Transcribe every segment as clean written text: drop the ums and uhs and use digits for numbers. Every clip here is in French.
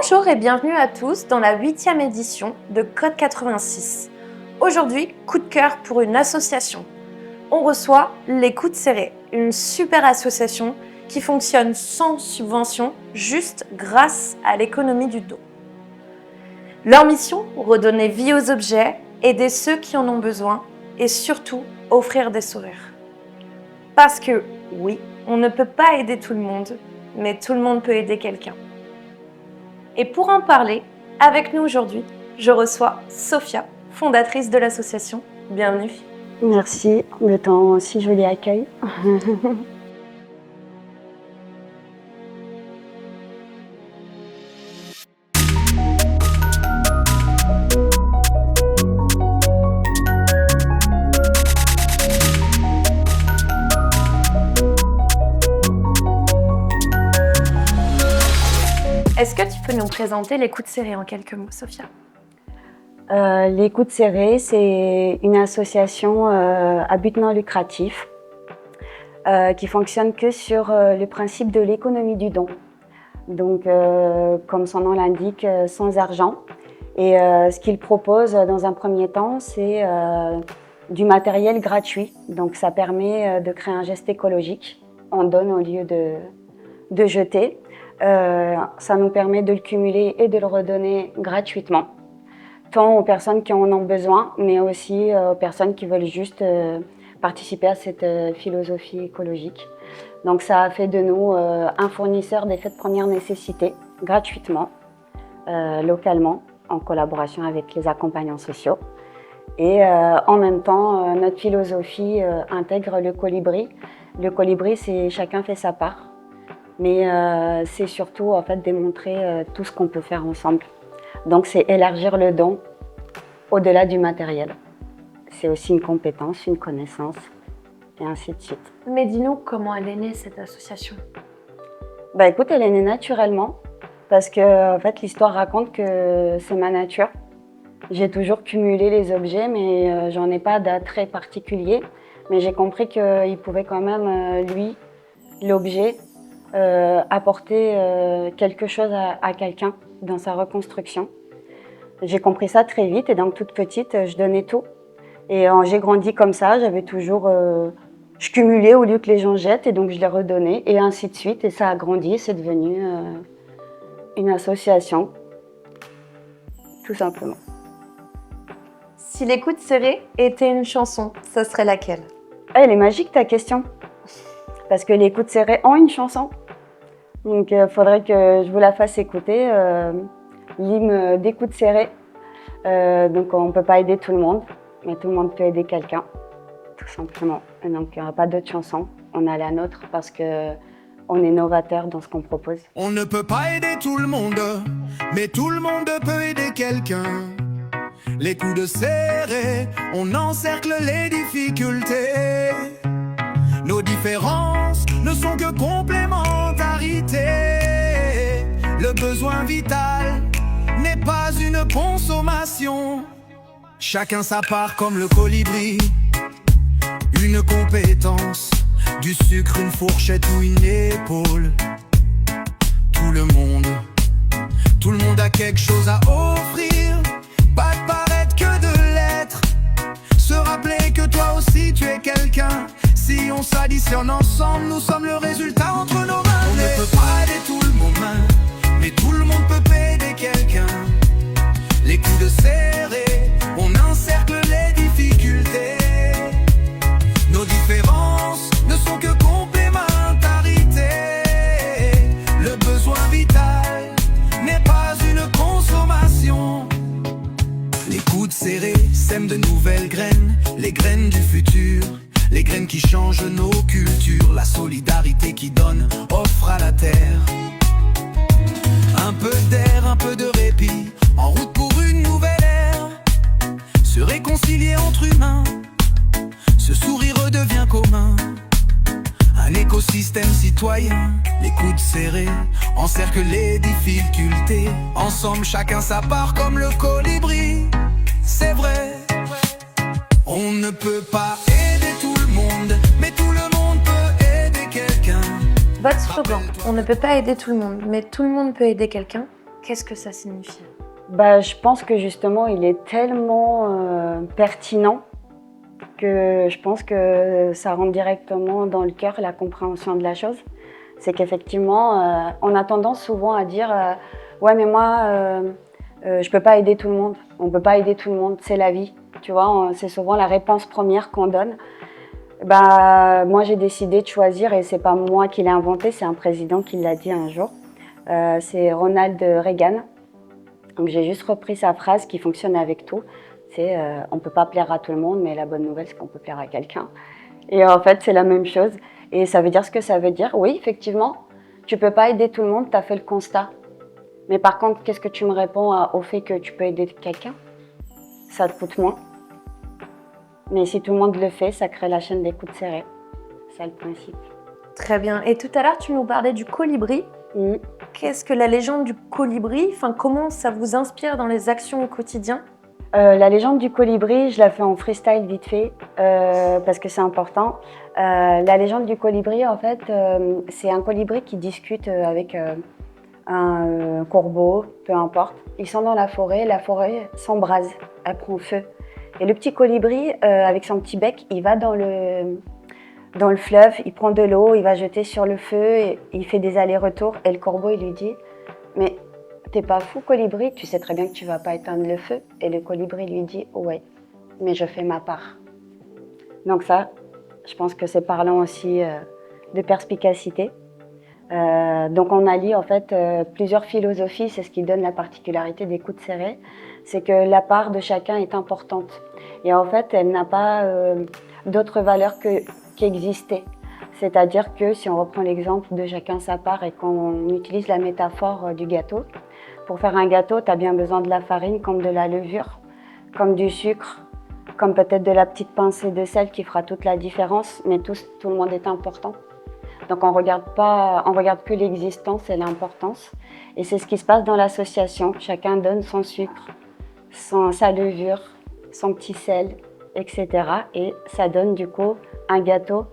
Bonjour et bienvenue à tous dans la 8e édition de Code 86. Aujourd'hui, coup de cœur pour une association. On reçoit les Coudes Serrés, une super association qui fonctionne sans subvention, juste grâce à l'économie du dos. Leur mission, redonner vie aux objets, aider ceux qui en ont besoin et surtout offrir des sourires. Parce que oui, on ne peut pas aider tout le monde, mais tout le monde peut aider quelqu'un. Et pour en parler, avec nous aujourd'hui, je reçois Sophia, fondatrice de l'association. Bienvenue. Merci de ton si joli accueil. Est-ce que tu peux nous présenter les Coudes Serrés en quelques mots, Sophia ? Les Coudes Serrés, c'est une association à but non lucratif qui fonctionne que sur le principe de l'économie du don. Donc, comme son nom l'indique, sans argent. Et ce qu'il propose dans un premier temps, c'est du matériel gratuit. Donc, ça permet de créer un geste écologique. On donne au lieu de jeter. Ça nous permet de le cumuler et de le redonner gratuitement, tant aux personnes qui en ont besoin, mais aussi aux personnes qui veulent juste participer à cette philosophie écologique. Donc ça a fait de nous un fournisseur d'effets de première nécessité, gratuitement, localement, en collaboration avec les accompagnants sociaux. Et en même temps, notre philosophie intègre le colibri. Le colibri, c'est chacun fait sa part. Mais c'est surtout en fait démontrer tout ce qu'on peut faire ensemble. Donc c'est élargir le don au-delà du matériel. C'est aussi une compétence, une connaissance et ainsi de suite. Mais dis-nous comment elle est née cette association ? Bah écoute, elle est née naturellement parce que en fait l'histoire raconte que c'est ma nature. J'ai toujours cumulé les objets mais j'en ai pas d'attrait particulier. Mais j'ai compris qu'il pouvait quand même, lui, l'objet, apporter quelque chose à quelqu'un dans sa reconstruction. J'ai compris ça très vite et donc toute petite, je donnais tout. Et j'ai grandi comme ça, j'avais toujours... je cumulais au lieu que les gens jettent et donc je les redonnais et ainsi de suite. Et ça a grandi, c'est devenu une association, tout simplement. Si les Coudes Serrés étaient une chanson, ça serait laquelle ? Elle est magique ta question, parce que les Coudes Serrés ont une chanson. Donc il faudrait que je vous la fasse écouter, l'hymne des Coudes Serrés. Donc on ne peut pas aider tout le monde, mais tout le monde peut aider quelqu'un, tout simplement. Et donc il n'y aura pas d'autre chanson, on a la nôtre parce qu'on est novateur dans ce qu'on propose. On ne peut pas aider tout le monde, mais tout le monde peut aider quelqu'un. Les coudes serrés, on encercle les difficultés. Nos différences ne sont que complémentarité. Le besoin vital n'est pas une consommation. Chacun sa part comme le colibri. Une compétence, du sucre, une fourchette ou une épaule. Tout le monde a quelque chose à offrir. Pas de paraître que de l'être. Se rappeler que toi aussi tu es quelqu'un. Si on s'additionne ensemble, nous sommes le résultat entre nos mains. On ne peut pas aider tout le monde, mais tout le monde peut aider quelqu'un. Les coudes serrés, on encercle les difficultés. Nos différences ne sont que complémentarité. Le besoin vital n'est pas une consommation. Les coudes serrés sèment de nouvelles graines, les graines du futur. Les graines qui changent nos cultures, la solidarité qui donne, offre à la terre. Un peu d'air, un peu de répit, en route pour une nouvelle ère. Se réconcilier entre humains, ce sourire devient commun. Un écosystème citoyen, les coudes serrés, encerclent les difficultés. Ensemble chacun sa part comme le colibri. C'est vrai, on ne peut pas aider tout le monde, mais tout le monde peut aider quelqu'un. Votre slogan, on ne peut pas aider tout le monde, mais tout le monde peut aider quelqu'un, Qu'est-ce que ça signifie? Je pense que justement, il est tellement pertinent que je pense que ça rentre directement dans le cœur la compréhension de la chose. C'est qu'effectivement, on a tendance souvent à dire ouais, mais moi, je peux pas aider tout le monde. On peut pas aider tout le monde, c'est la vie. Tu vois, c'est souvent la réponse première qu'on donne. Moi, j'ai décidé de choisir, et c'est pas moi qui l'ai inventé, c'est un président qui l'a dit un jour. C'est Ronald Reagan. Donc j'ai juste repris sa phrase qui fonctionne avec tout. C'est on peut pas plaire à tout le monde, mais la bonne nouvelle, c'est qu'on peut plaire à quelqu'un. Et en fait, c'est la même chose. Et ça veut dire ce que ça veut dire. Oui, effectivement, tu peux pas aider tout le monde, tu as fait le constat. Mais par contre, qu'est-ce que tu me réponds au fait que tu peux aider quelqu'un? Ça te coûte moins. Mais si tout le monde le fait, ça crée la chaîne des coudes serrés. C'est ça le principe. Très bien. Et tout à l'heure, tu nous parlais du colibri. Qu'est-ce que la légende du colibri? Comment ça vous inspire dans les actions au quotidien? La légende du colibri, je la fais en freestyle vite fait parce que c'est important. La légende du colibri, en fait, c'est un colibri qui discute avec un corbeau, peu importe. Ils sont dans la forêt s'embrase, elle prend feu. Et le petit colibri, avec son petit bec, il va dans le fleuve, il prend de l'eau, il va jeter sur le feu, et il fait des allers-retours. Et le corbeau, il lui dit « Mais t'es pas fou, colibri, tu sais très bien que tu vas pas éteindre le feu. » Et le colibri lui dit « Ouais, mais je fais ma part. » Donc ça, je pense que c'est parlant aussi de perspicacité. Donc on allie en fait plusieurs philosophies, c'est ce qui donne la particularité des coudes serrés, c'est que la part de chacun est importante. Et en fait, elle n'a pas d'autre valeur qu'exister. C'est-à-dire que si on reprend l'exemple de chacun sa part et qu'on utilise la métaphore du gâteau, pour faire un gâteau, tu as bien besoin de la farine comme de la levure, comme du sucre, comme peut-être de la petite pincée de sel qui fera toute la différence, mais tout le monde est important. Donc on regarde que l'existence et l'importance. Et c'est ce qui se passe dans l'association. Chacun donne son sucre, sa levure, son petit sel, etc. Et ça donne du coup un gâteau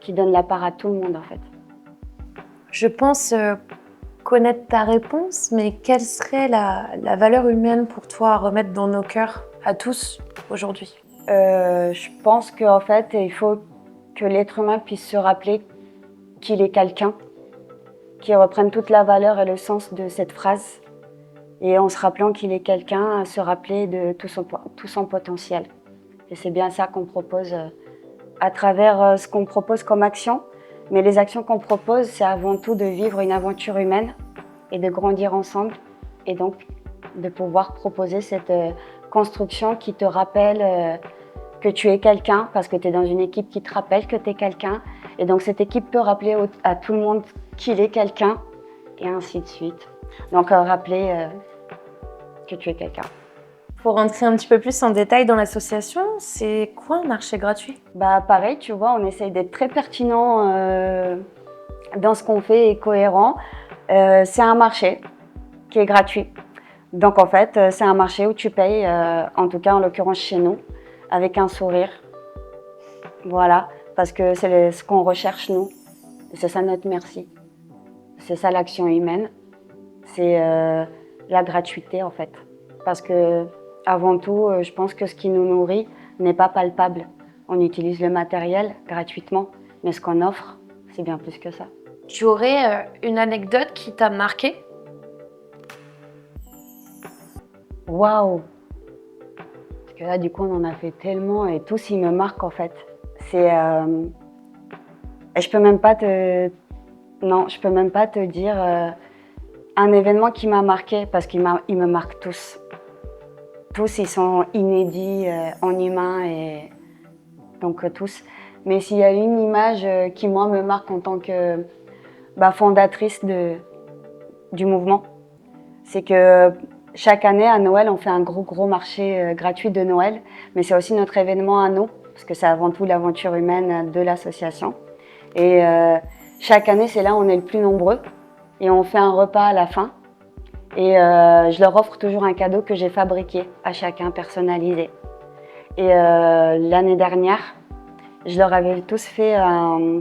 qui donne la part à tout le monde en fait. Je pense connaître ta réponse, mais quelle serait la valeur humaine pour toi à remettre dans nos cœurs, à tous, aujourd'hui? Je pense qu'en fait, il faut que l'être humain puisse se rappeler qu'il est quelqu'un, qu'il reprenne toute la valeur et le sens de cette phrase. Et en se rappelant qu'il est quelqu'un, se rappeler de tout son potentiel. Et c'est bien ça qu'on propose à travers ce qu'on propose comme action. Mais les actions qu'on propose, c'est avant tout de vivre une aventure humaine et de grandir ensemble. Et donc, de pouvoir proposer cette construction qui te rappelle que tu es quelqu'un, parce que tu es dans une équipe qui te rappelle que tu es quelqu'un. Et donc, cette équipe peut rappeler à tout le monde qu'il est quelqu'un, et ainsi de suite. Donc, rappeler que tu es quelqu'un. Pour rentrer un petit peu plus en détail dans l'association, c'est quoi un marché gratuit? Pareil, tu vois, on essaye d'être très pertinent dans ce qu'on fait et cohérent. C'est un marché qui est gratuit. Donc en fait, c'est un marché où tu payes, en tout cas en l'occurrence chez nous, avec un sourire. Voilà, parce que c'est ce qu'on recherche nous. C'est ça notre merci. C'est ça l'action humaine. C'est la gratuité en fait. Parce que avant tout, je pense que ce qui nous nourrit n'est pas palpable. On utilise le matériel gratuitement, mais ce qu'on offre, c'est bien plus que ça. Tu aurais une anecdote qui t'a marqué? Waouh! Parce que là, du coup, on en a fait tellement et tous, ils me marquent en fait. C'est... Et je peux même pas te... Non, je peux même pas te dire un événement qui m'a marqué, parce qu'ils me marquent tous. Tous, ils sont inédits en humain, et donc tous. Mais s'il y a une image qui, moi, me marque en tant que fondatrice du mouvement, c'est que chaque année, à Noël, on fait un gros marché gratuit de Noël, mais c'est aussi notre événement à nous, parce que c'est avant tout l'aventure humaine de l'association. Et chaque année, c'est là où on est le plus nombreux, et on fait un repas à la fin. Et je leur offre toujours un cadeau que j'ai fabriqué à chacun, personnalisé. Et l'année dernière, je leur avais tous fait un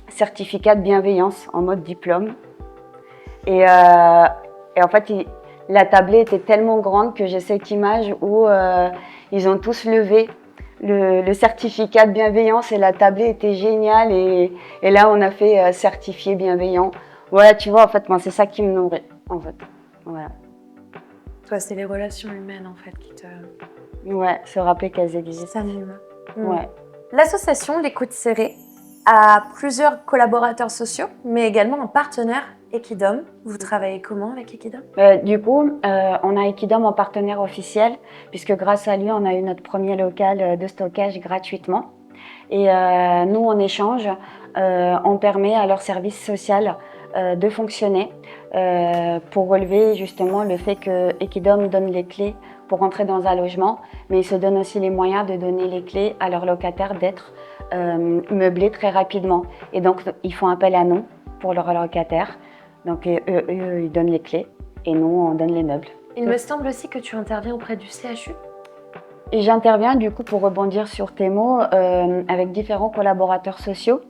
certificat de bienveillance en mode diplôme. Et en fait, La tablée était tellement grande que j'ai cette image où ils ont tous levé le certificat de bienveillance et la tablée était géniale et là on a fait certifié bienveillant. Voilà, tu vois, en fait, moi c'est ça qui me nourrit, en fait. Voilà. Toi, c'est les relations humaines, en fait, qui te... Ouais, se rappeler qu'elles existent. s'animent. Ouais. L'association L'Écoute Serrée a plusieurs collaborateurs sociaux, mais également un partenaire, Equidom. Vous travaillez comment avec Equidom? Du coup, on a Equidom en partenaire officiel, puisque grâce à lui, on a eu notre premier local de stockage gratuitement. Et nous, en échange, on permet à leur service social de fonctionner pour relever justement le fait que Equidom donne les clés pour entrer dans un logement, mais ils se donnent aussi les moyens de donner les clés à leurs locataires d'être meublés très rapidement. Et donc, ils font appel à nous pour leurs locataires. Donc, eux, ils donnent les clés et nous, on donne les meubles. Il me semble aussi que tu interviens auprès du CHU. Et j'interviens du coup pour rebondir sur tes mots avec différents collaborateurs sociaux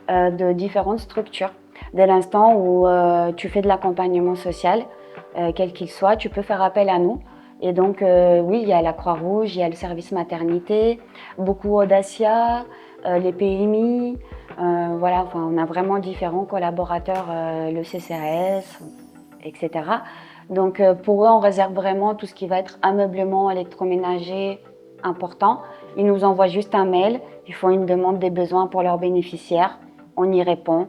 de différentes structures. Dès l'instant où tu fais de l'accompagnement social, quel qu'il soit, tu peux faire appel à nous. Et donc oui, il y a la Croix-Rouge, il y a le service maternité, beaucoup Audacia, les PMI, voilà, enfin, on a vraiment différents collaborateurs, le CCAS, etc. Donc pour eux, on réserve vraiment tout ce qui va être ameublement, électroménager, important. Ils nous envoient juste un mail, ils font une demande des besoins pour leurs bénéficiaires, on y répond,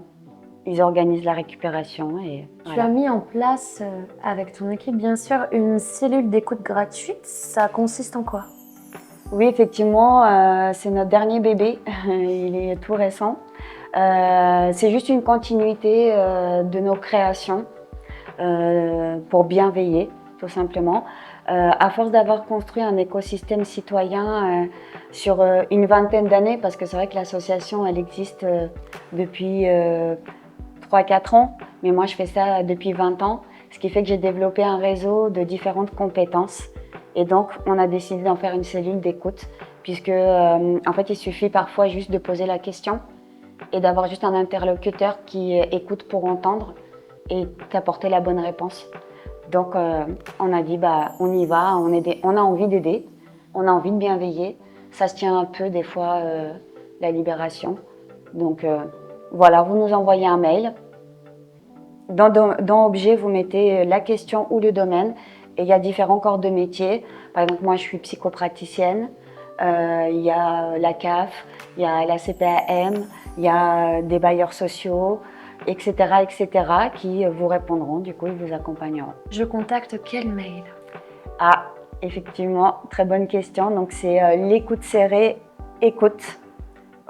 ils organisent la récupération et Tu voilà. as mis en place, avec ton équipe bien sûr, une cellule d'écoute gratuite. Ça consiste en quoi? Oui, effectivement, c'est notre dernier bébé, il est tout récent. C'est juste une continuité de nos créations pour bien veiller, tout simplement. À force d'avoir construit un écosystème citoyen sur une vingtaine d'années, parce que c'est vrai que l'association elle existe depuis 3-4 ans, mais moi je fais ça depuis 20 ans, ce qui fait que j'ai développé un réseau de différentes compétences et donc on a décidé d'en faire une cellule d'écoute puisque en fait il suffit parfois juste de poser la question et d'avoir juste un interlocuteur qui écoute pour entendre et t'apporter la bonne réponse. Donc on a dit bah on y va, on a envie d'aider, on a envie de bien veiller, ça se tient un peu des fois la libération. Donc voilà, vous nous envoyez un mail. Dans objet, vous mettez la question ou le domaine et il y a différents corps de métier. Par exemple, moi je suis psychopraticienne, il y a la CAF, il y a la CPAM, il y a des bailleurs sociaux, etc., qui vous répondront, du coup, ils vous accompagneront. Je contacte quel mail? Ah, effectivement, très bonne question. Donc, c'est l'écoute serrée, écoute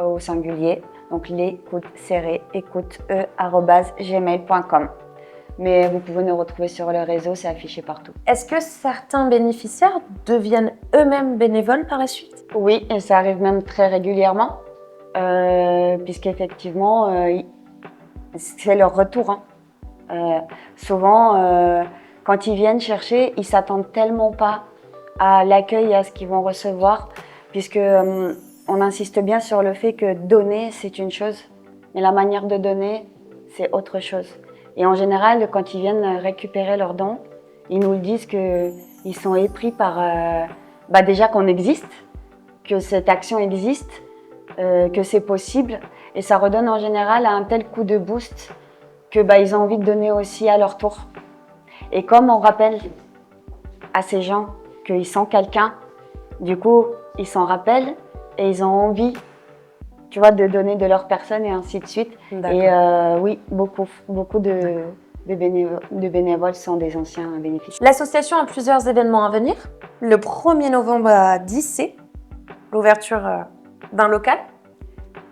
au singulier. Donc, l'écoute serrée, écoute @gmail.com. Mais vous pouvez nous retrouver sur le réseau, c'est affiché partout. Est-ce que certains bénéficiaires deviennent eux-mêmes bénévoles par la suite? Oui, et ça arrive même très régulièrement, puisqu'effectivement, c'est leur retour. Hein. Souvent, quand ils viennent chercher, ils s'attendent tellement pas à l'accueil et à ce qu'ils vont recevoir, puisque on insiste bien sur le fait que donner, c'est une chose, mais la manière de donner, c'est autre chose. Et en général, quand ils viennent récupérer leurs dons, ils nous le disent qu'ils sont épris par déjà qu'on existe, que cette action existe, que c'est possible. Et ça redonne en général un tel coup de boost que ils ont envie de donner aussi à leur tour. Et comme on rappelle à ces gens qu'ils sont quelqu'un, du coup, ils s'en rappellent et ils ont envie, tu vois, de donner de leur personne et ainsi de suite. Et oui, beaucoup de bénévoles sont des anciens bénéficiaires. L'association a plusieurs événements à venir. Le 1er novembre à Dissé, l'ouverture d'un local.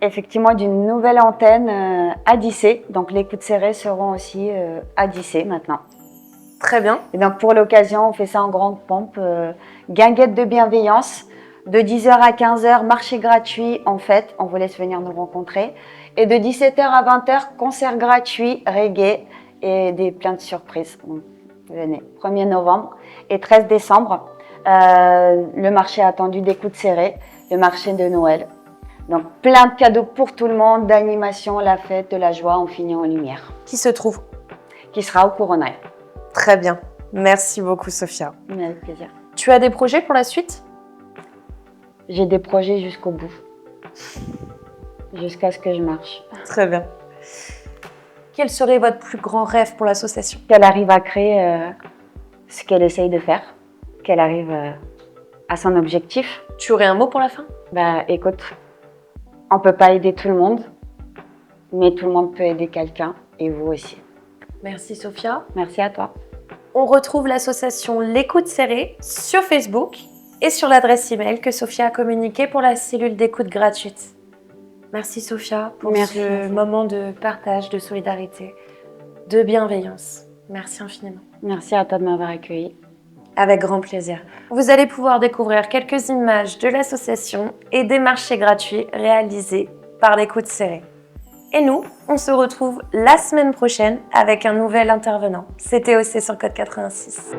Effectivement, d'une nouvelle antenne à Dissé. Donc les coups de serrée seront aussi à Dissé maintenant. Très bien. Et donc pour l'occasion, on fait ça en grande pompe. Guinguette de bienveillance. De 10h à 15h, marché gratuit en fête, on vous laisse venir nous rencontrer. Et de 17h à 20h, concert gratuit, reggae et plein de surprises. Donc, venez, 1er novembre et 13 décembre, le marché attendu des coups de serrée, le marché de Noël. Donc plein de cadeaux pour tout le monde, d'animation, la fête, de la joie, on finit en lumière. Qui se trouve? Qui sera au Couronnail. Très bien. Merci beaucoup, Sophia. Mais avec plaisir. Tu as des projets pour la suite? J'ai des projets jusqu'au bout, jusqu'à ce que je marche. Très bien. Quel serait votre plus grand rêve pour l'association? Qu'elle arrive à créer ce qu'elle essaye de faire, qu'elle arrive à son objectif. Tu aurais un mot pour la fin? Bah écoute, on peut pas aider tout le monde, mais tout le monde peut aider quelqu'un, et vous aussi. Merci, Sophia. Merci à toi. On retrouve l'association Les Coudes Serrés sur Facebook et sur l'adresse email que Sophia a communiquée pour la cellule d'écoute gratuite. Merci Sophia pour ce moment de partage, de solidarité, de bienveillance. Merci infiniment. Merci à toi de m'avoir accueillie. Avec grand plaisir. Vous allez pouvoir découvrir quelques images de l'association et des marchés gratuits réalisés par Les Coudes Serrés. Et nous, on se retrouve la semaine prochaine avec un nouvel intervenant. C'était OC sur Code 86.